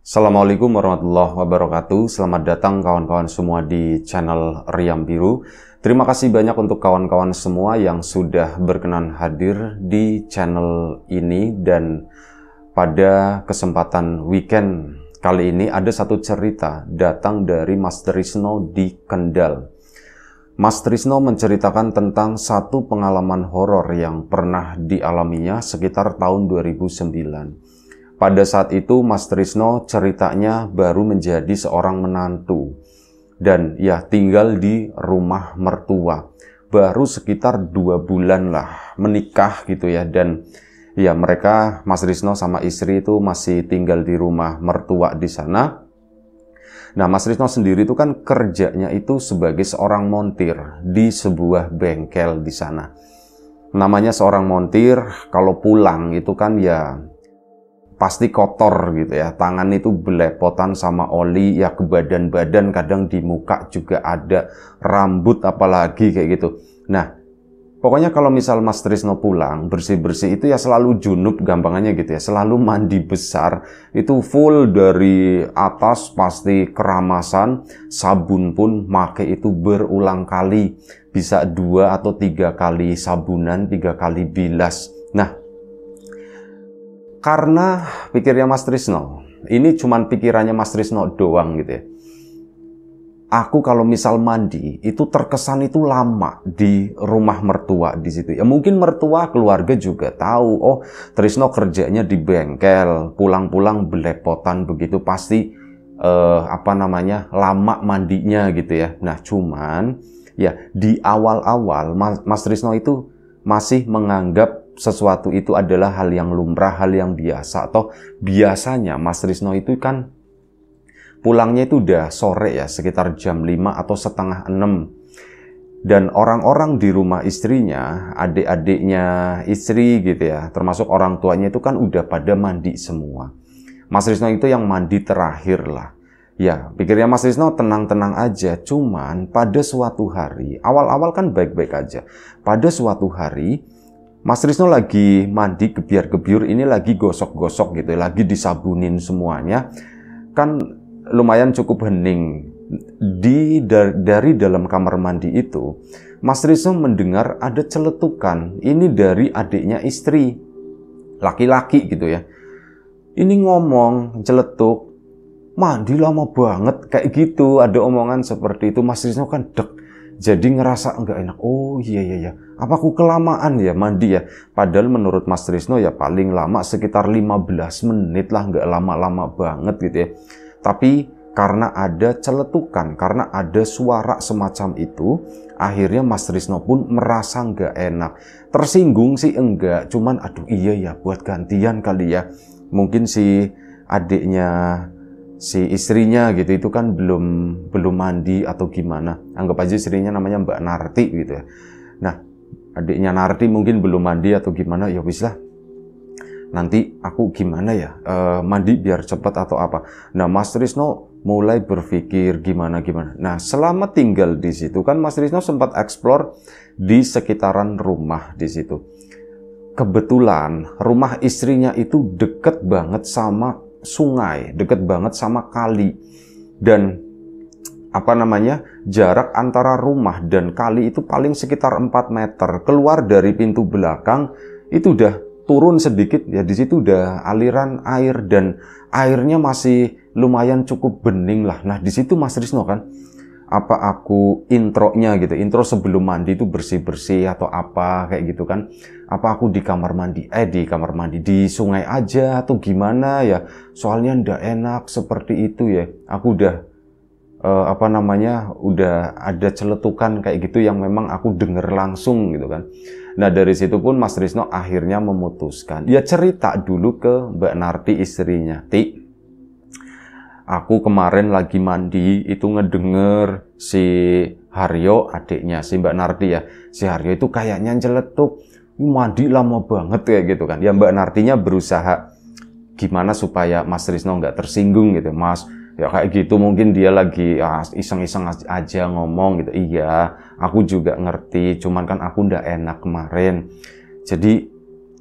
Assalamualaikum warahmatullahi wabarakatuh. Selamat datang kawan-kawan semua di channel Riam Biru. Terima kasih banyak untuk kawan-kawan semua yang sudah berkenan hadir di channel ini. Dan pada kesempatan weekend kali ini ada satu cerita datang dari Mas Trisno di Kendal. Mas Trisno menceritakan tentang satu pengalaman horor yang pernah dialaminya sekitar tahun 2009. Pada saat itu Mas Trisno ceritanya baru menjadi seorang menantu dan ya tinggal di rumah mertua. Baru sekitar 2 bulan lah menikah gitu ya, dan ya mereka, Mas Trisno sama istri itu masih tinggal di rumah mertua di sana. Nah, Mas Trisno sendiri itu kan kerjanya itu sebagai seorang montir di sebuah bengkel di sana. Namanya seorang montir, kalau pulang itu kan ya pasti kotor gitu ya, tangan itu belepotan sama oli ya, ke badan-badan, kadang di muka juga ada, rambut apalagi kayak gitu. Nah, pokoknya kalau misal Mas Trisno pulang bersih-bersih itu ya selalu junub gampangannya gitu ya, selalu mandi besar, itu full dari atas pasti keramasan, sabun pun make itu berulang kali, bisa 2 atau 3 kali sabunan, 3 kali bilas. Nah, karena pikirnya Mas Trisno, ini cuman pikirannya Mas Trisno doang gitu ya. Aku kalau misal mandi itu terkesan itu lama di rumah mertua di situ. Ya mungkin mertua keluarga juga tahu, oh Trisno kerjanya di bengkel, pulang-pulang belepotan begitu, pasti lama mandinya gitu ya. Nah, cuman ya di awal-awal Mas Trisno itu masih menganggap sesuatu itu adalah hal yang lumrah, hal yang biasa. Atau biasanya Mas Trisno itu kan pulangnya itu udah sore ya, sekitar jam 5 atau setengah 6. Dan orang-orang di rumah istrinya, adik-adiknya istri gitu ya, termasuk orang tuanya itu kan udah pada mandi semua. Mas Trisno itu yang mandi terakhir lah. Ya, pikirnya Mas Trisno tenang-tenang aja. Cuman pada suatu hari, awal-awal kan baik-baik aja. Pada suatu hari, Mas Trisno lagi mandi gebyar-gebyur, ini lagi gosok-gosok gitu, lagi disabunin semuanya. Kan lumayan cukup hening. Dari dalam kamar mandi itu, Mas Trisno mendengar ada celetukan. Ini dari adiknya istri, laki-laki gitu ya. Ini ngomong, celetuk, mandi lama banget, kayak gitu. Ada omongan seperti itu. Mas Trisno kan dek. Jadi ngerasa enggak enak. Oh iya. Apa aku kelamaan ya mandi ya? Padahal menurut Mas Trisno ya paling lama sekitar 15 menit lah, enggak lama-lama banget gitu ya. Tapi karena ada celetukan, karena ada suara semacam itu, akhirnya Mas Trisno pun merasa enggak enak. Tersinggung sih enggak, cuman aduh iya ya, buat gantian kali ya. Mungkin si adiknya, si istrinya gitu itu kan belum mandi atau gimana. Anggap aja istrinya namanya Mbak Narti gitu ya. Nah, adiknya Narti mungkin belum mandi atau gimana, ya wis lah. Nanti aku gimana ya, mandi biar cepat atau apa. Nah, Mas Trisno mulai berpikir gimana. Nah, selama tinggal di situ kan Mas Trisno sempat eksplor di sekitaran rumah di situ. Kebetulan rumah istrinya itu deket banget sama sungai, deket banget sama kali, dan jarak antara rumah dan kali itu paling sekitar 4 meter. Keluar dari pintu belakang itu udah turun sedikit ya, di situ udah aliran air dan airnya masih lumayan cukup bening lah. Nah, di situ Mas Trisno kan, apa aku intronya gitu, intro sebelum mandi itu bersih-bersih atau apa kayak gitu kan. Apa aku di kamar mandi, di sungai aja atau gimana ya, soalnya ndak enak seperti itu ya. Aku udah udah ada celetukan kayak gitu yang memang aku denger langsung gitu kan. Nah, dari situ pun Mas Trisno akhirnya memutuskan ya cerita dulu ke Mbak Narti istrinya. Ti, aku kemarin lagi mandi itu ngedenger si Haryo, adiknya si Mbak Narti ya, si Haryo itu kayaknya celetuk, mandi lama banget kayak gitu kan. Ya Mbak Nartinya berusaha gimana supaya Mas Trisno nggak tersinggung gitu. Mas, ya kayak gitu mungkin dia lagi iseng-iseng aja ngomong gitu. Iya, aku juga ngerti, cuman kan aku ndak enak kemarin. Jadi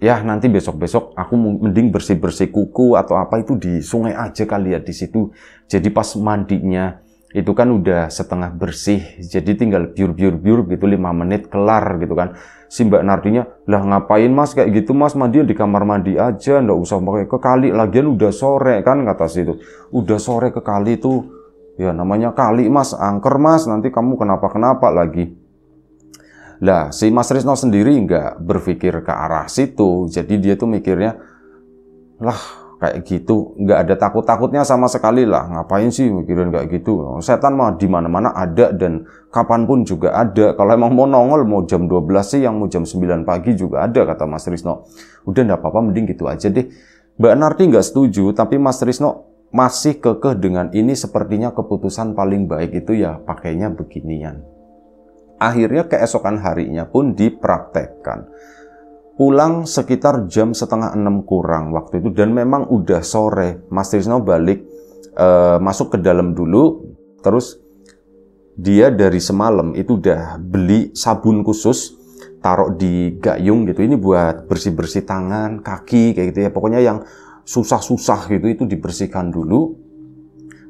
ya nanti besok-besok aku mending bersih-bersih kuku atau apa itu di sungai aja kali ya di situ. Jadi pas mandinya itu kan udah setengah bersih, jadi tinggal biur-biur gitu 5 menit kelar gitu kan. Si Mbak Nardinya, lah ngapain mas kayak gitu mas, mandi di kamar mandi aja, nggak usah pakai ke kali, lagian udah sore kan, kata situ. Udah sore ke kali tuh, ya namanya kali mas, angker mas, nanti kamu kenapa-kenapa lagi. Lah si Mas Risno sendiri nggak berpikir ke arah situ, jadi dia tuh mikirnya, lah kayak gitu, nggak ada takut-takutnya sama sekali lah. Ngapain sih mikirin kayak gitu? Setan mah di mana-mana ada dan kapanpun juga ada. Kalau emang mau nongol, mau jam 12 siang, mau jam 9 pagi juga ada, kata Mas Risno. Udah nggak apa-apa, mending gitu aja deh. Mbak Nardi nggak setuju, tapi Mas Risno masih kekeh dengan ini, sepertinya keputusan paling baik itu ya pakainya beginian. Akhirnya keesokan harinya pun dipraktekkan. Pulang sekitar jam setengah 6 kurang waktu itu, dan memang udah sore. Mas Risno balik masuk ke dalam dulu, terus dia dari semalam itu udah beli sabun khusus, taruh di gayung gitu. Ini buat bersih-bersih tangan, kaki kayak gitu ya. Pokoknya yang susah-susah gitu itu dibersihkan dulu.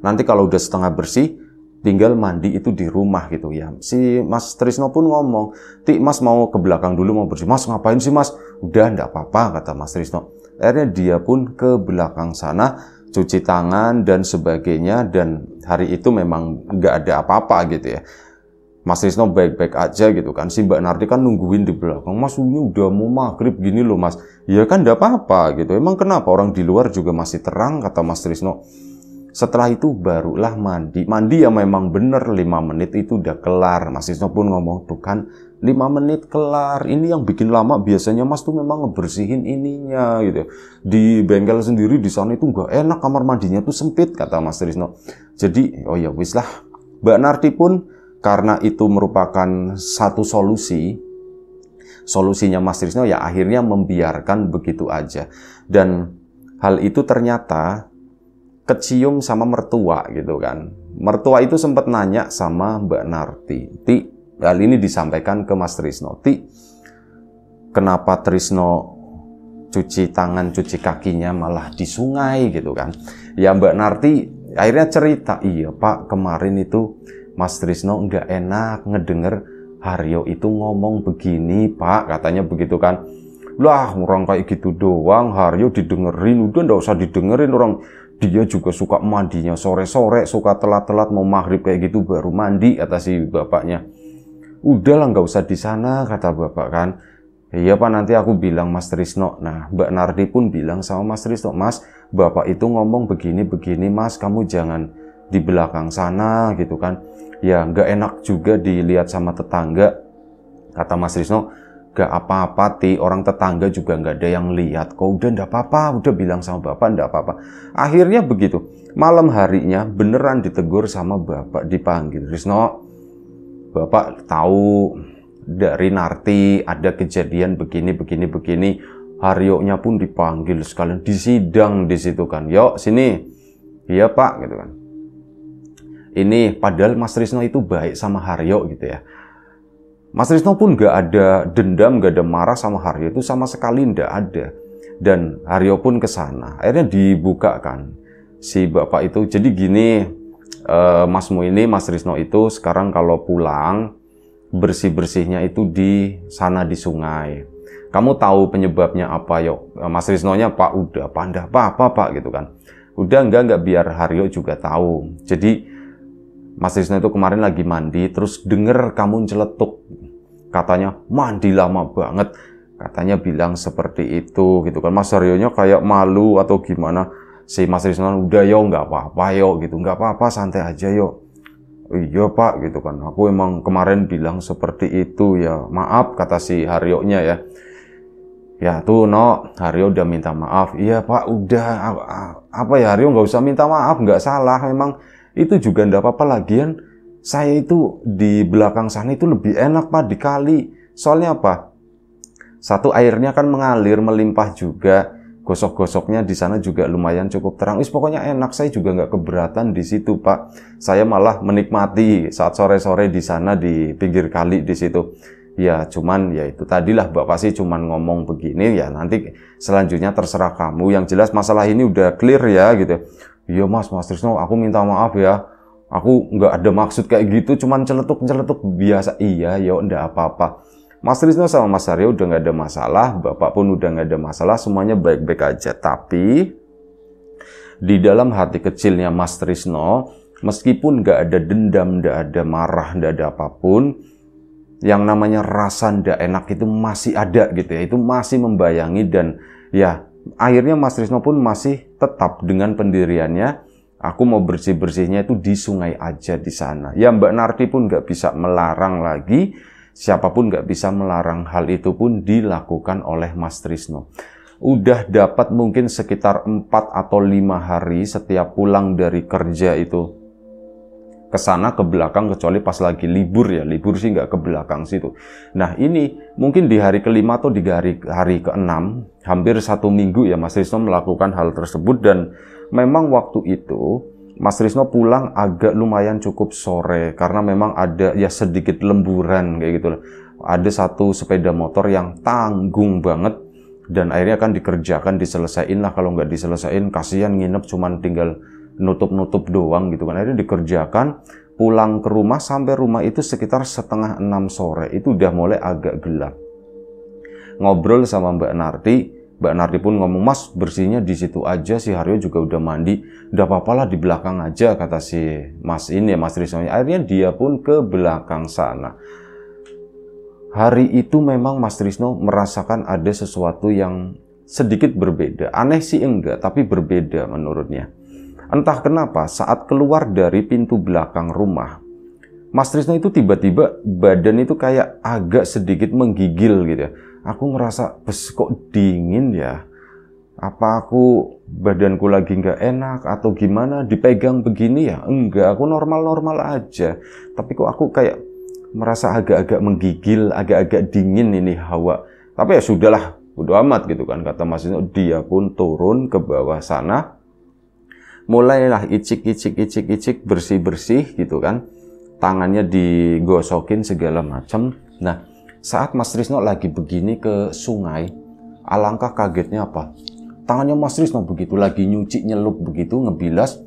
Nanti kalau udah setengah bersih, tinggal mandi itu di rumah gitu ya. Si Mas Trisno pun ngomong, Ti mas mau ke belakang dulu mau bersih. Mas ngapain sih mas? Udah enggak apa-apa, kata Mas Trisno. Akhirnya dia pun ke belakang sana, cuci tangan dan sebagainya, dan hari itu memang nggak ada apa-apa gitu ya. Mas Trisno baik-baik aja gitu kan. Si Mbak Nardi kan nungguin di belakang. Mas ini udah mau maghrib gini loh mas. Ya kan enggak apa-apa gitu. Emang kenapa, orang di luar juga masih terang, kata Mas Trisno. Setelah itu barulah mandi. Mandi ya memang bener 5 menit itu udah kelar. Mas Trisno pun ngomong, tuh kan 5 menit kelar. Ini yang bikin lama biasanya mas tuh memang ngebersihin ininya gitu. Di bengkel sendiri di sana itu nggak enak, kamar mandinya tuh sempit, kata Mas Trisno. Jadi oh ya wis lah. Mbak Nardi pun karena itu merupakan satu solusinya Mas Trisno ya akhirnya membiarkan begitu aja. Dan hal itu ternyata kecium sama mertua gitu kan. Mertua itu sempat nanya sama Mbak Nardi, Ti, hal ini disampaikan ke Mas Trisno, Ti, kenapa Trisno cuci tangan, cuci kakinya malah di sungai gitu kan. Ya Mbak Nardi akhirnya cerita, iya Pak, kemarin itu Mas Trisno nggak enak ngedenger Haryo itu ngomong begini Pak, katanya begitu kan. Lah orang kayak gitu doang Haryo didengerin, udah nggak usah didengerin, orang dia juga suka mandinya sore-sore, suka telat-telat mau maghrib kayak gitu baru mandi, kata si bapaknya. Udahlah nggak usah di sana, kata bapak kan. Iya Pak, nanti aku bilang Mas Trisno. Nah Mbak Nardi pun bilang sama Mas Trisno, Mas bapak itu ngomong begini-begini Mas, kamu jangan di belakang sana gitu kan. Ya nggak enak juga dilihat sama tetangga, kata Mas Trisno. Gak apa-apa Ti, orang tetangga juga nggak ada yang lihat kok, udah nggak apa-apa, udah bilang sama bapak nggak apa-apa. Akhirnya begitu, malam harinya beneran ditegur sama bapak, dipanggil, Trisno, bapak tahu dari Narti ada kejadian begini. Haryo-nya pun dipanggil sekalian disidang di situ kan. Yuk sini, iya Pak gitu kan. Ini padahal Mas Trisno itu baik sama Haryo gitu ya. Mas Trisno pun gak ada dendam, gak ada marah sama Haryo, itu sama sekali ndak ada. Dan Haryo pun ke sana. Akhirnya dibuka kan si bapak itu. Jadi gini, Masmu ini, Mas Trisno itu sekarang kalau pulang bersih-bersihnya itu di sana di sungai. Kamu tahu penyebabnya apa yuk? Mas Trisno-nya, Pak udah pandah apa Pak gitu kan. Udah enggak biar Haryo juga tahu. Jadi Mas Trisno itu kemarin lagi mandi, terus denger kamu celetuk. Katanya, mandi lama banget. Katanya bilang seperti itu, gitu kan. Mas Haryonya kayak malu atau gimana. Si Mas Trisno, udah yo, nggak apa-apa yo, gitu. Nggak apa-apa, santai aja yo. Iya Pak, gitu kan. Aku emang kemarin bilang seperti itu ya. Maaf, kata si Haryonya ya. Ya tuh no, Haryo udah minta maaf. Iya Pak, udah. Apa ya, Haryo nggak usah minta maaf, nggak salah. Memang itu juga ndak apa-apa, lagian saya itu di belakang sana itu lebih enak Pak, di kali. Soalnya apa? Satu, airnya kan mengalir, melimpah juga. Gosok-gosoknya di sana juga lumayan cukup terang. Pokoknya enak, saya juga nggak keberatan di situ Pak. Saya malah menikmati saat sore-sore di sana di pinggir kali di situ. Ya cuman ya itu tadilah Bapak sih cuman ngomong begini, ya nanti selanjutnya terserah kamu. Yang jelas masalah ini udah clear ya gitu. Iya Mas Trisno, aku minta maaf ya. Aku nggak ada maksud kayak gitu, cuman celetuk-celetuk biasa. Iya, ya nggak apa-apa. Mas Trisno sama Mas Aryo udah nggak ada masalah, Bapak pun udah nggak ada masalah, semuanya baik-baik aja. Tapi di dalam hati kecilnya Mas Trisno, meskipun nggak ada dendam, nggak ada marah, nggak ada apapun, yang namanya rasa ndak enak itu masih ada gitu ya, itu masih membayangi. Dan ya akhirnya Mas Trisno pun masih tetap dengan pendiriannya, aku mau bersih-bersihnya itu di sungai aja di sana. Ya Mbak Narti pun nggak bisa melarang lagi, siapapun nggak bisa melarang hal itu pun dilakukan oleh Mas Trisno. Udah dapat mungkin sekitar 4 atau 5 hari setiap pulang dari kerja itu ke sana ke belakang, kecuali pas lagi libur ya, libur sih nggak ke belakang situ. Nah ini mungkin di hari kelima atau di hari ke-6, hampir 1 minggu ya Mas Trisno melakukan hal tersebut. Dan memang waktu itu Mas Trisno pulang agak lumayan cukup sore, karena memang ada ya sedikit lemburan kayak gitu. Ada satu sepeda motor yang tanggung banget, dan akhirnya akan dikerjakan, diselesain lah. Kalau nggak diselesain kasihan nginep, cuman tinggal nutup-nutup doang gitu kan. Akhirnya dikerjakan, pulang ke rumah, sampai rumah itu sekitar setengah 6 sore, itu udah mulai agak gelap. Ngobrol sama Mbak Narti pun ngomong, Mas bersihnya di situ aja, si Haryo juga udah mandi, udah apa-apalah di belakang aja, kata si Mas ini ya, Mas Trisno. Akhirnya dia pun ke belakang sana. Hari itu memang Mas Trisno merasakan ada sesuatu yang sedikit berbeda. Aneh sih enggak, tapi berbeda menurutnya. Entah kenapa saat keluar dari pintu belakang rumah, Mas Trisno itu tiba-tiba badan itu kayak agak sedikit menggigil gitu ya. Aku ngerasa, kok dingin ya? Apa aku badanku lagi nggak enak atau gimana? Dipegang begini ya? Enggak, aku normal-normal aja. Tapi kok aku kayak merasa agak-agak menggigil, agak-agak dingin ini hawa. Tapi ya sudahlah, udah amat gitu kan, kata Mas Trisno. Dia pun turun ke bawah sana, mulailah icik, bersih-bersih gitu kan. Tangannya digosokin segala macam. Nah, saat Mas Trisno lagi begini ke sungai, alangkah kagetnya apa? Tangannya Mas Trisno begitu lagi nyuci, nyelup begitu, ngebilas,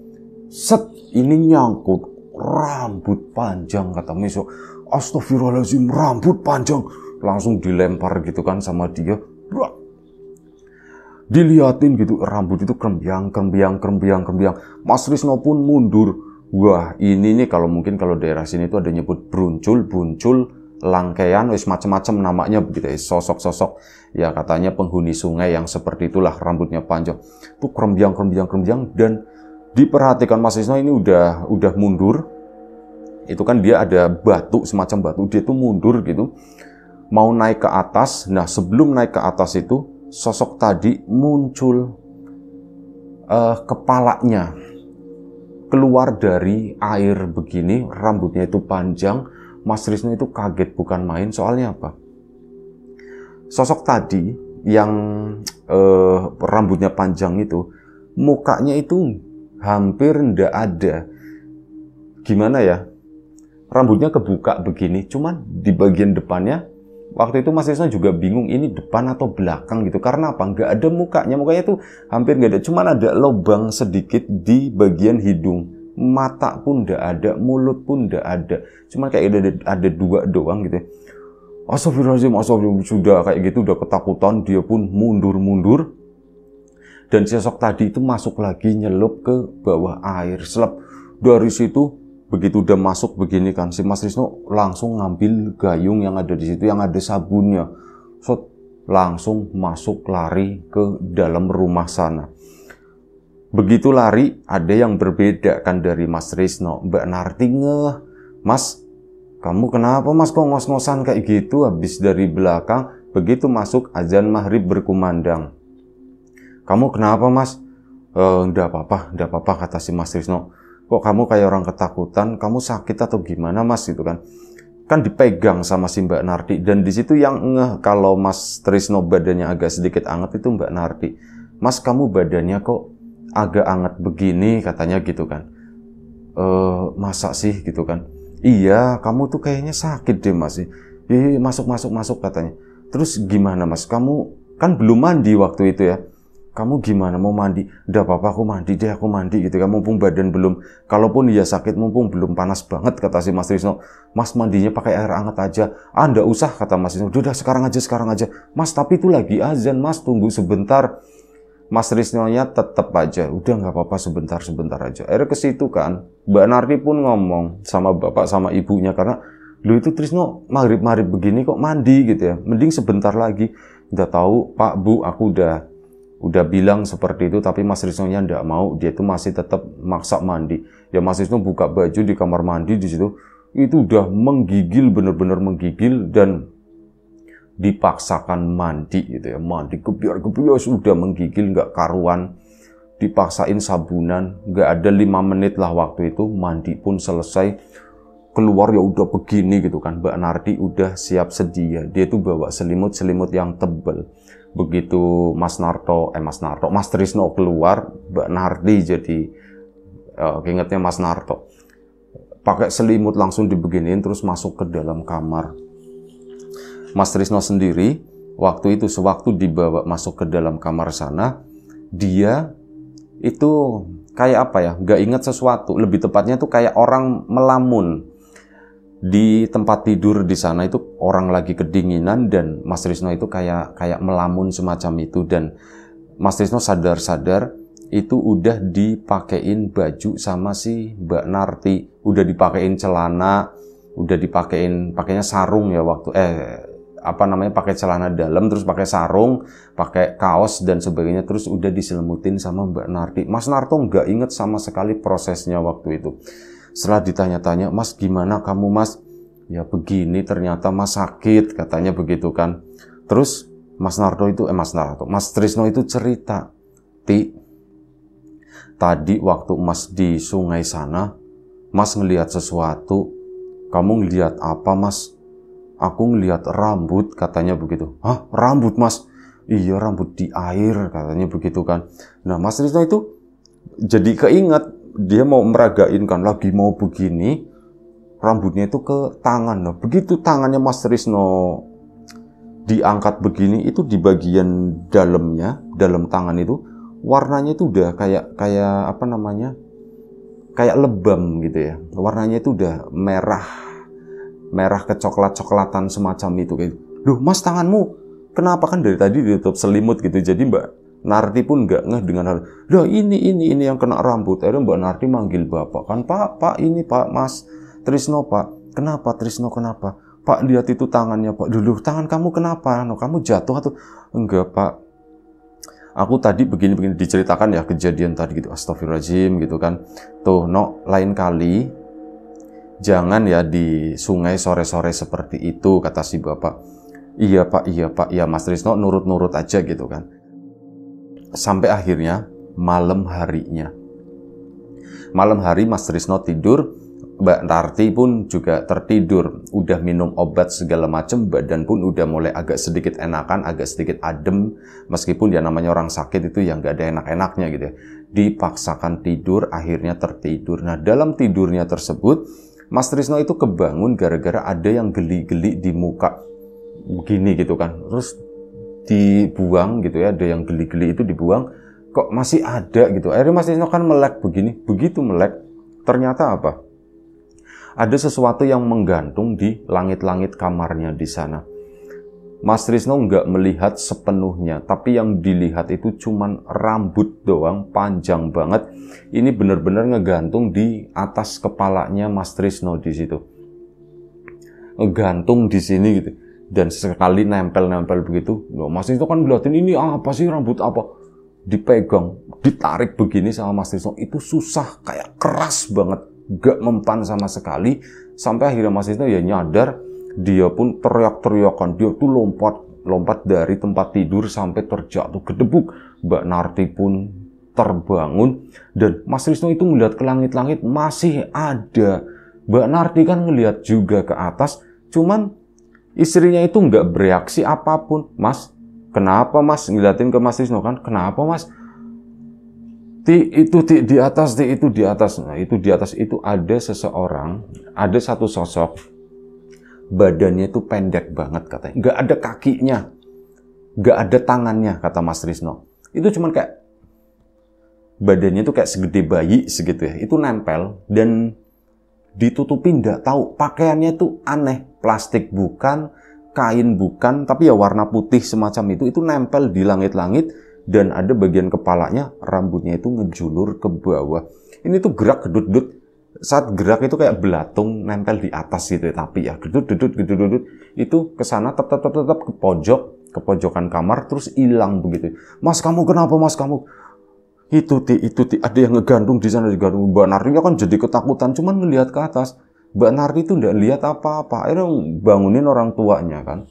set, ini nyangkut rambut panjang, kata Miso. Astagfirullahaladzim, rambut panjang. Langsung dilempar gitu kan sama dia. Diliatin gitu, rambut itu krembiang. Mas Trisno pun mundur. Wah, ini nih kalau mungkin kalau daerah sini itu ada nyebut buncul, langkean, wis macam-macam namanya begitu ya, sosok-sosok. Ya katanya penghuni sungai yang seperti itulah, rambutnya panjang. Tuh krembiang, dan diperhatikan Mas Trisno ini udah mundur. Itu kan dia ada batu, semacam batu, dia tuh mundur gitu. Mau naik ke atas. Nah, sebelum naik ke atas itu sosok tadi muncul, kepalanya keluar dari air begini, rambutnya itu panjang. Mas Trisno itu kaget bukan main, soalnya apa? Sosok tadi yang rambutnya panjang itu, mukanya itu hampir ndak ada. Gimana ya? Rambutnya kebuka begini, cuman di bagian depannya, waktu itu Mas Trisno juga bingung ini depan atau belakang gitu. Karena apa? Nggak ada mukanya. Mukanya tuh hampir nggak ada. Cuman ada lubang sedikit di bagian hidung. Mata pun nggak ada. Mulut pun nggak ada. Cuman kayak ada 2 doang gitu. Astagfirullahaladzim. Sudah kayak gitu, udah ketakutan. Dia pun mundur. Dan sosok tadi itu masuk lagi, nyelup ke bawah air. Selap dari situ. Begitu udah masuk begini kan, si Mas Trisno langsung ngambil gayung yang ada di situ, yang ada sabunnya. So, langsung masuk lari ke dalam rumah sana. Begitu lari, ada yang berbeda kan dari Mas Trisno. Mbak Narti ngeh, Mas, kamu kenapa Mas kok ngos-ngosan kayak gitu? Habis dari belakang, begitu masuk azan maghrib berkumandang. Kamu kenapa Mas? Nggak apa-apa, kata si Mas Trisno. Kok kamu kayak orang ketakutan? Kamu sakit atau gimana Mas? Gitu kan. Kan dipegang sama si Mbak Narti. Dan di situ yang ngeh kalau Mas Trisno badannya agak sedikit anget itu Mbak Narti. Mas, kamu badannya kok agak anget begini, katanya gitu kan. Masa sih gitu kan? Iya, kamu tuh kayaknya sakit deh Mas. Iya, masuk katanya. Terus gimana mas, kamu kan belum mandi waktu itu ya, kamu gimana mau mandi? Udah apa-apa aku mandi deh, aku mandi gitu kan, mumpung badan belum, kalaupun ya sakit, mumpung belum panas banget, kata si Mas Trisno. Mas mandinya pakai air hangat aja. Ah nggak usah, kata Mas Trisno. Udah sekarang aja. Mas tapi itu lagi azan mas, tunggu sebentar. Mas Trisno-nya tetep aja, udah nggak apa-apa sebentar aja. Akhirnya ke situ kan, Mbak Narti pun ngomong sama bapak sama ibunya, karena lu itu Trisno maghrib begini kok mandi gitu ya, mending sebentar lagi. Udah tahu Pak Bu, aku udah bilang seperti itu, tapi Mas Trisno-nya nggak mau, dia tuh masih tetap maksa mandi. Ya Mas Trisno buka baju di kamar mandi di situ, itu udah menggigil, bener-bener menggigil dan dipaksakan mandi gitu ya, mandi kebiar sudah menggigil nggak karuan, dipaksain sabunan, nggak ada 5 menit lah waktu itu, mandi pun selesai, keluar ya udah begini gitu kan. Mbak Narti udah siap sedia, dia tuh bawa selimut yang tebel. Begitu Mas Trisno keluar, Mbak Narti jadi ingatnya Mas Narto, pakai selimut langsung dibeginiin terus masuk ke dalam kamar. Mas Trisno sendiri waktu itu sewaktu dibawa masuk ke dalam kamar sana, dia itu kayak apa ya, nggak ingat sesuatu, lebih tepatnya tuh kayak orang melamun di tempat tidur di sana. Itu orang lagi kedinginan dan Mas Trisno itu kayak melamun semacam itu. Dan Mas Trisno sadar itu udah dipakein baju sama si Mbak Narti, udah dipakein celana, udah pakainya sarung ya waktu pakai celana dalam, terus pakai sarung, pakai kaos dan sebagainya, terus udah diselimutin sama Mbak Narti. Mas Narto nggak inget sama sekali prosesnya waktu itu. Setelah ditanya-tanya, Mas gimana kamu Mas? Ya begini, ternyata Mas sakit, katanya begitu kan. Terus Mas Trisno itu cerita, tadi waktu Mas di sungai sana, Mas ngelihat sesuatu. Kamu ngelihat apa Mas? Aku ngelihat rambut, katanya begitu. Hah, rambut Mas? Iya, rambut di air, katanya begitu kan. Nah, Mas Trisno itu jadi keinget, dia mau meragain kan, lagi mau begini, rambutnya itu ke tangan. Nah, begitu tangannya Mas Trisno diangkat begini, itu di bagian dalamnya, dalam tangan itu, warnanya itu udah kayak kayak lebam gitu ya. Warnanya itu udah merah kecoklat-coklatan semacam itu kayak. Duh Mas, tanganmu kenapa? Kan dari tadi ditutup selimut gitu. Jadi Mbak Narti pun nggak ngeh dengan hal. Loh ini yang kena rambut. Akhirnya Mbak Narti manggil bapak kan, Pak ini Pak Mas Trisno Pak. Kenapa Trisno, kenapa? Pak lihat itu tangannya Pak. Dulu tangan kamu kenapa? No, kamu jatuh atau enggak Pak? Aku tadi begini diceritakan ya kejadian tadi gitu. Astagfirullahaladzim gitu kan. Tuh lain kali jangan ya di sungai sore-sore seperti itu, kata si bapak. Iya pak, ya Mas Trisno nurut-nurut aja gitu kan. Sampai akhirnya malam hari Mas Trisno tidur, Mbak Narti pun juga tertidur, udah minum obat segala macam, badan pun udah mulai agak sedikit enakan, agak sedikit adem, meskipun ya namanya orang sakit itu yang gak ada enak-enaknya gitu ya. Dipaksakan tidur, akhirnya tertidur. Nah dalam tidurnya tersebut, Mas Trisno itu kebangun gara-gara ada yang geli-geli di muka begini gitu kan, terus dibuang gitu ya, ada yang geli-geli itu dibuang, kok masih ada gitu. Akhirnya Mas Trisno kan melek begini, begitu melek ternyata apa? Ada sesuatu yang menggantung di langit-langit kamarnya di sana. Mas Trisno nggak melihat sepenuhnya, tapi yang dilihat itu cuman rambut doang, panjang banget. Ini benar-benar ngegantung di atas kepalanya Mas Trisno di situ. Ngegantung di sini gitu. Dan sekali nempel-nempel begitu, Mas Trisno kan ngeliatin ini apa sih, rambut apa? Dipegang, ditarik begini sama Mas Trisno, itu susah, kayak keras banget, gak mempan sama sekali. Sampai akhirnya Mas Trisno ya nyadar, dia pun teriak-teriakan, dia tuh lompat dari tempat tidur sampai terjatuh gedebuk. Mbak Narti pun terbangun dan Mas Trisno itu melihat ke langit-langit masih ada. Mbak Narti kan ngelihat juga ke atas, cuman istrinya itu nggak bereaksi apapun. Mas, kenapa Mas? Ngeliatin ke Mas Trisno kan, kenapa Mas? Itu di atas. Nah itu di atas itu ada seseorang, ada satu sosok badannya itu pendek banget katanya. Nggak ada kakinya, nggak ada tangannya, kata Mas Trisno. Itu cuman kayak, badannya itu kayak segede bayi segitu ya. Itu nempel dan ditutupi nggak tahu. Pakaiannya itu aneh, plastik bukan, kain bukan, tapi ya warna putih semacam itu nempel di langit-langit dan ada bagian kepalanya, rambutnya itu ngejulur ke bawah. Ini tuh gerak gedut-gedut. Saat gerak itu kayak belatung nempel di atas gitu ya, tapi ya gedut-gedut itu ke sana tetap ke pojok, ke pojokan kamar terus hilang begitu. Mas kamu kenapa Mas kamu? Itu ada yang ngegantung di sana, digantung. Mbak Nardi kan jadi ketakutan, cuman ngelihat ke atas. Mbak Nardi itu nggak lihat apa-apa. Akhirnya bangunin orang tuanya kan.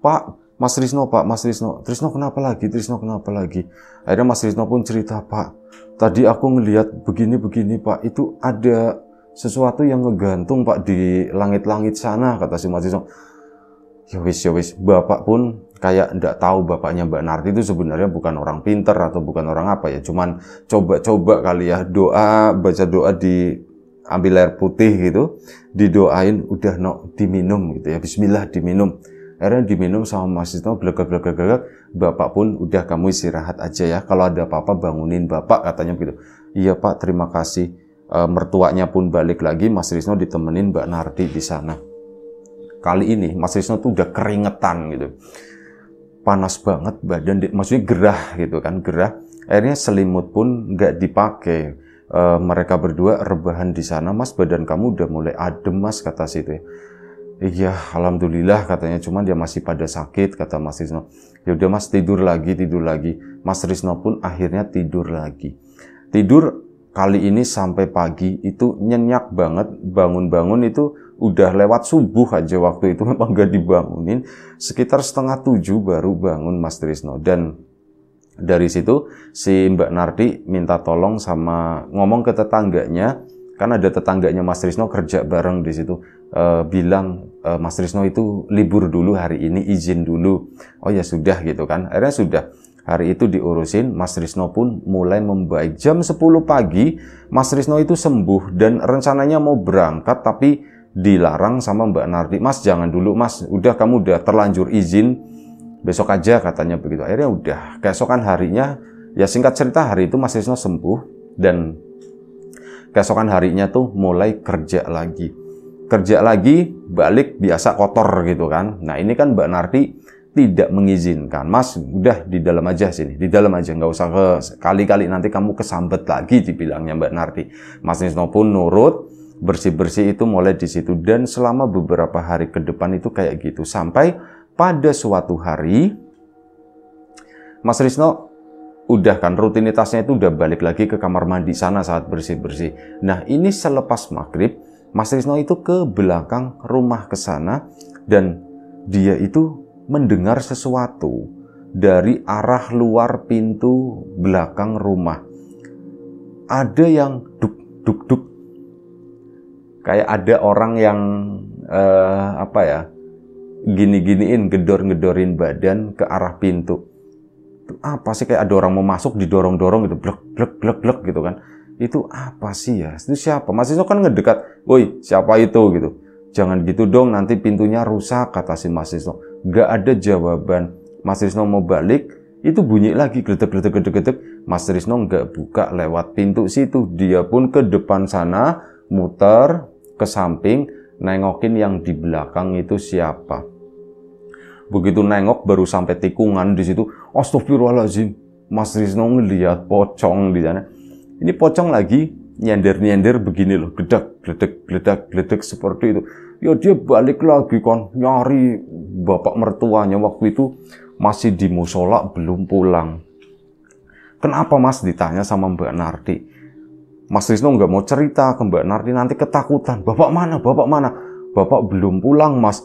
Pak, Mas Trisno, Pak, Mas Trisno. Trisno kenapa lagi? Trisno kenapa lagi? Akhirnya Mas Trisno pun cerita, Pak, tadi aku ngelihat begini-begini, Pak. Itu ada sesuatu yang ngegantung, Pak, di langit-langit sana, kata si Mas Trisno. Ya wis. Bapak pun kayak nggak tahu bapaknya Mbak Nardi itu sebenarnya bukan orang pinter atau bukan orang apa ya. Cuman coba-coba kali ya baca doa ambil air putih gitu, didoain, udah diminum gitu ya, bismillah diminum. Akhirnya diminum sama Mas Trisno, glegek. Bapak pun udah kamu istirahat aja ya, kalau ada apa-apa bangunin Bapak, katanya begitu. Iya Pak, terima kasih. Mertuanya pun balik lagi, Mas Trisno ditemenin Mbak Nardi di sana. Kali ini Mas Trisno tuh udah keringetan gitu. Panas banget badan, maksudnya gerah gitu kan, gerah. Akhirnya selimut pun nggak dipakai. Mereka berdua rebahan di sana. Mas, badan kamu udah mulai adem Mas, kata situ ya. Iya, alhamdulillah katanya, cuman dia masih pada sakit, kata Mas Trisno. Ya udah Mas, tidur lagi. Mas Trisno pun akhirnya tidur lagi. Tidur kali ini sampai pagi itu nyenyak banget, bangun-bangun itu udah lewat subuh aja waktu itu, memang gak dibangunin. Sekitar 6:30 baru bangun Mas Trisno. Dan dari situ si Mbak Nardi minta tolong sama, ngomong ke tetangganya, kan ada tetangganya Mas Trisno kerja bareng di situ, bilang Mas Trisno itu libur dulu hari ini, izin dulu. Oh ya sudah gitu kan. Akhirnya sudah. Hari itu diurusin, Mas Trisno pun mulai membaik. Jam 10 pagi, Mas Trisno itu sembuh dan rencananya mau berangkat tapi dilarang sama Mbak Nardi. Mas jangan dulu Mas, udah kamu udah terlanjur izin, besok aja katanya begitu. Akhirnya udah, keesokan harinya, ya singkat cerita hari itu Mas Trisno sembuh dan keesokan harinya tuh mulai kerja lagi. Kerja lagi, balik biasa kotor gitu kan. Nah ini kan Mbak Nardi tidak mengizinkan. Mas, udah di dalam aja sini, di dalam aja, nggak usah kali-kali nanti kamu kesambet lagi, dibilangnya Mbak Nardi. Mas Trisno pun nurut, bersih-bersih itu mulai di situ dan selama beberapa hari ke depan itu kayak gitu sampai pada suatu hari Mas Trisno udah kan rutinitasnya itu udah balik lagi ke kamar mandi sana saat bersih-bersih. Nah, ini selepas maghrib Mas Trisno itu ke belakang rumah ke sana dan dia itu mendengar sesuatu dari arah luar pintu belakang rumah. Ada yang duk. Kayak ada orang yang gini-giniin, gedor-gedorin badan ke arah pintu. Itu apa sih, kayak ada orang mau masuk didorong-dorong gitu, glek gitu kan. Itu apa sih ya? Itu siapa? Mas Trisno kan ngedekat, woi siapa itu gitu. Jangan gitu dong, nanti pintunya rusak, kata si Mas Trisno. Gak ada jawaban. Mas Trisno mau balik, itu bunyi lagi, gledek. Mas Trisno nggak buka lewat pintu situ. Dia pun ke depan sana, muter ke samping, nengokin yang di belakang itu siapa. Begitu nengok baru sampai tikungan di situ. Astagfirullahaladzim. Mas Trisno ngelihat pocong di sana. Ini pocong lagi nyender begini loh, gledek seperti itu. Ya dia balik lagi kan nyari bapak mertuanya waktu itu masih di musola belum pulang. Kenapa Mas, ditanya sama Mbak Nardi. Mas Trisno nggak mau cerita ke Mbak Nardi, nanti ketakutan. Bapak mana? Bapak belum pulang Mas.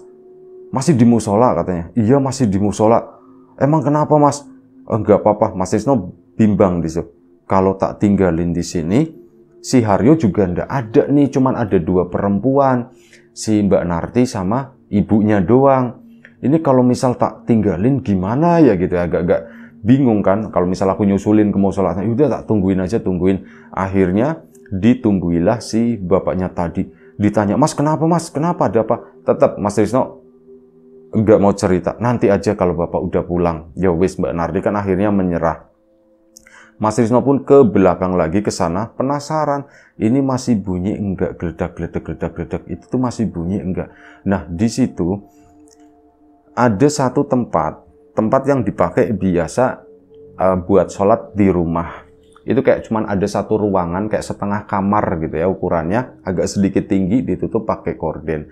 Masih di musola katanya. Iya masih di musola. Emang kenapa Mas? Enggak apa-apa. Mas Trisno bimbang di situ. Kalau tak tinggalin di sini, si Haryo juga ndak ada nih. Cuman ada 2 perempuan. Si Mbak Nardi sama ibunya doang. Ini kalau misal tak tinggalin gimana ya gitu, agak-agak bingung kan. Kalau misal aku nyusulin ke musola, udah tak tungguin aja. Akhirnya ditungguilah si bapaknya tadi. Ditanya, Mas kenapa Mas? Kenapa, ada apa? Tetap Mas Trisno nggak mau cerita. Nanti aja kalau Bapak udah pulang. Ya wis, Mbak Nardi kan akhirnya menyerah. Mas Trisno pun ke belakang lagi ke sana, penasaran. Ini masih bunyi enggak? Geledak. Itu tuh masih bunyi enggak? Nah, di situ ada satu tempat yang dipakai biasa buat sholat di rumah. Itu kayak cuman ada satu ruangan, kayak setengah kamar gitu ya ukurannya, agak sedikit tinggi, ditutup pakai korden.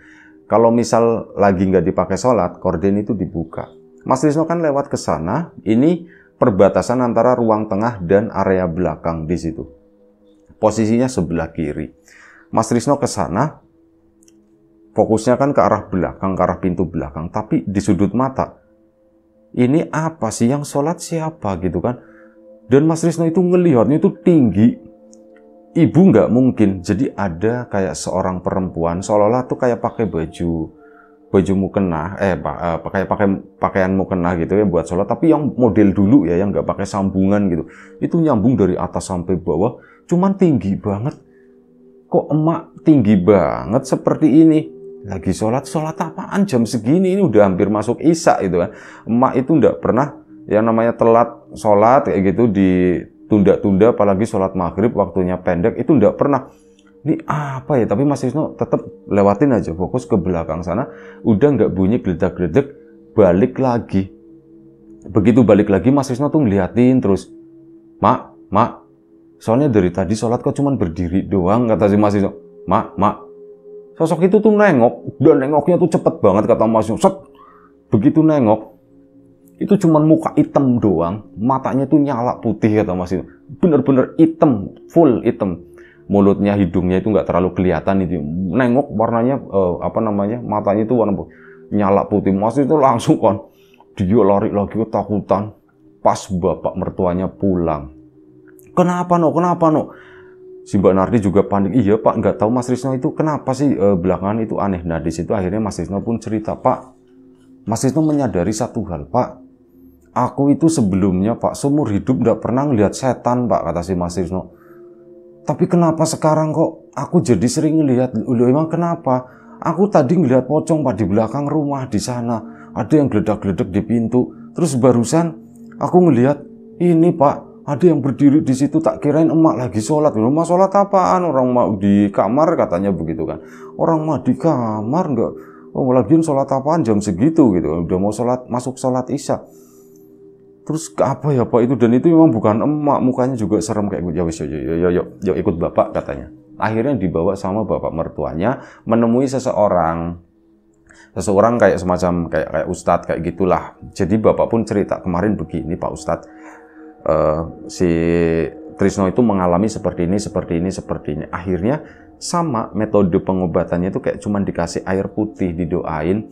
Kalau misal lagi nggak dipakai sholat, korden itu dibuka. Mas Trisno kan lewat ke sana, ini perbatasan antara ruang tengah dan area belakang di situ. Posisinya sebelah kiri. Mas Trisno ke sana, fokusnya kan ke arah belakang, ke arah pintu belakang. Tapi di sudut mata, ini apa sih yang sholat siapa gitu kan? Dan Mas Trisno itu ngelihatnya itu tinggi. Ibu nggak mungkin. Jadi ada kayak seorang perempuan, seolah-olah tuh kayak pakai baju mukena, pakai pakaian mukena gitu ya buat sholat, tapi yang model dulu ya, yang nggak pakai sambungan gitu. Itu nyambung dari atas sampai bawah, cuman tinggi banget. Kok emak tinggi banget seperti ini? Lagi sholat apaan jam segini? Ini udah hampir masuk isya gitu kan. Emak itu nggak pernah yang namanya telat sholat kayak gitu, ditunda-tunda, apalagi sholat maghrib waktunya pendek, itu nggak pernah. Ini apa ya? Tapi Mas Trisno tetap lewatin aja, fokus ke belakang sana. Udah nggak bunyi geledak-geledek, balik lagi. Begitu balik lagi, Mas Trisno tuh ngeliatin terus. Mak, soalnya dari tadi sholat kok cuman berdiri doang, kata si Mas Trisno. Mak, sosok itu tuh nengok, dan nengoknya tuh cepet banget, kata Mas Trisno. Set, begitu nengok, itu cuman muka hitam doang, matanya tuh nyala putih, kata Mas Trisno. Bener-bener hitam, full hitam. Mulutnya, hidungnya itu nggak terlalu kelihatan, itu nengok warnanya matanya itu warna nyala putih. Mas itu langsung kan dia lari lagi ketakutan. Pas bapak mertuanya pulang, kenapa no si Mbak Nardi juga panik. Iya Pak, nggak tahu Mas Trisno itu kenapa sih belakangan itu aneh. Nah di situ akhirnya Mas Trisno pun cerita, Pak, Mas Trisno menyadari satu hal, Pak, aku itu sebelumnya Pak seumur hidup nggak pernah ngelihat setan Pak, kata si Mas Trisno. Tapi kenapa sekarang kok aku jadi sering ngelihat? Udah emang kenapa? Aku tadi ngelihat pocong Pak di belakang rumah di sana. Ada yang geledak-geledek di pintu. Terus barusan aku ngelihat ini Pak, ada yang berdiri di situ. Tak kirain emak lagi sholat. Emak sholat apaan? Orang emak di kamar katanya begitu kan. Orang emak di kamar nggak? Oh lagian sholat apaan jam segitu gitu. Udah mau sholat, masuk sholat isya. Terus apa ya Pak itu, dan itu memang bukan emak, mukanya juga serem kayak ya wis yo ikut bapak katanya. Akhirnya dibawa sama bapak mertuanya menemui seseorang kayak semacam kayak ustadz kayak gitulah. Jadi bapak pun cerita, kemarin begini Pak Ustadz, si Trisno itu mengalami seperti ini. Akhirnya sama metode pengobatannya itu kayak cuman dikasih air putih, didoain.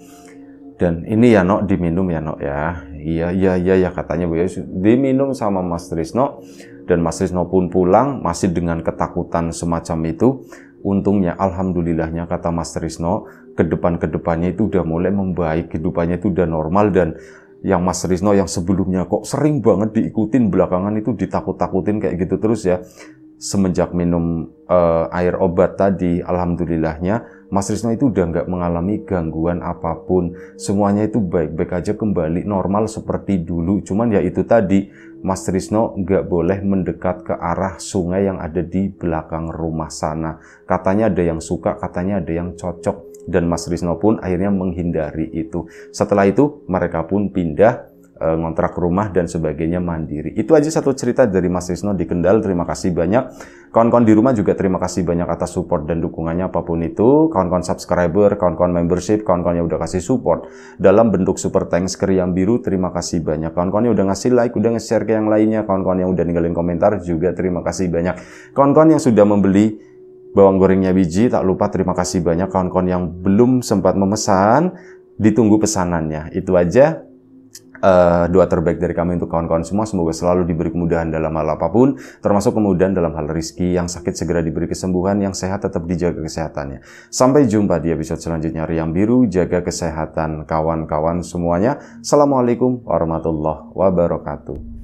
Dan ini ya Nok, diminum ya Nok ya. Iya katanya Bu ya. Diminum sama Mas Trisno. Dan Mas Trisno pun pulang masih dengan ketakutan semacam itu. Untungnya, alhamdulillahnya kata Mas Trisno, kedepannya itu udah mulai membaik, kehidupannya itu udah normal. Dan yang Mas Trisno yang sebelumnya kok sering banget diikutin belakangan itu ditakut-takutin kayak gitu terus ya. Semenjak minum air obat tadi, alhamdulillahnya Mas Trisno itu udah nggak mengalami gangguan apapun. Semuanya itu baik-baik aja, kembali normal seperti dulu. Cuman ya itu tadi, Mas Trisno nggak boleh mendekat ke arah sungai yang ada di belakang rumah sana. Katanya ada yang suka, katanya ada yang cocok. Dan Mas Trisno pun akhirnya menghindari itu. Setelah itu mereka pun pindah, ngontrak rumah dan sebagainya, mandiri. Itu aja satu cerita dari Mas Trisno di Kendal. Terima kasih banyak. Kawan-kawan di rumah juga terima kasih banyak atas support dan dukungannya apapun itu. Kawan-kawan subscriber, kawan-kawan membership, kawan-kawan yang udah kasih support dalam bentuk super thanks ke Riang Biru, terima kasih banyak. Kawan-kawan yang udah ngasih like, udah nge-share ke yang lainnya, kawan-kawan yang udah ninggalin komentar juga terima kasih banyak. Kawan-kawan yang sudah membeli bawang gorengnya biji, tak lupa terima kasih banyak. Kawan-kawan yang belum sempat memesan, ditunggu pesanannya. Itu aja. Doa terbaik dari kami untuk kawan-kawan semua, semoga selalu diberi kemudahan dalam hal apapun, termasuk kemudahan dalam hal rezeki, yang sakit segera diberi kesembuhan, yang sehat tetap dijaga kesehatannya. Sampai jumpa di episode selanjutnya Riang Biru, jaga kesehatan kawan-kawan semuanya. Assalamualaikum warahmatullahi wabarakatuh.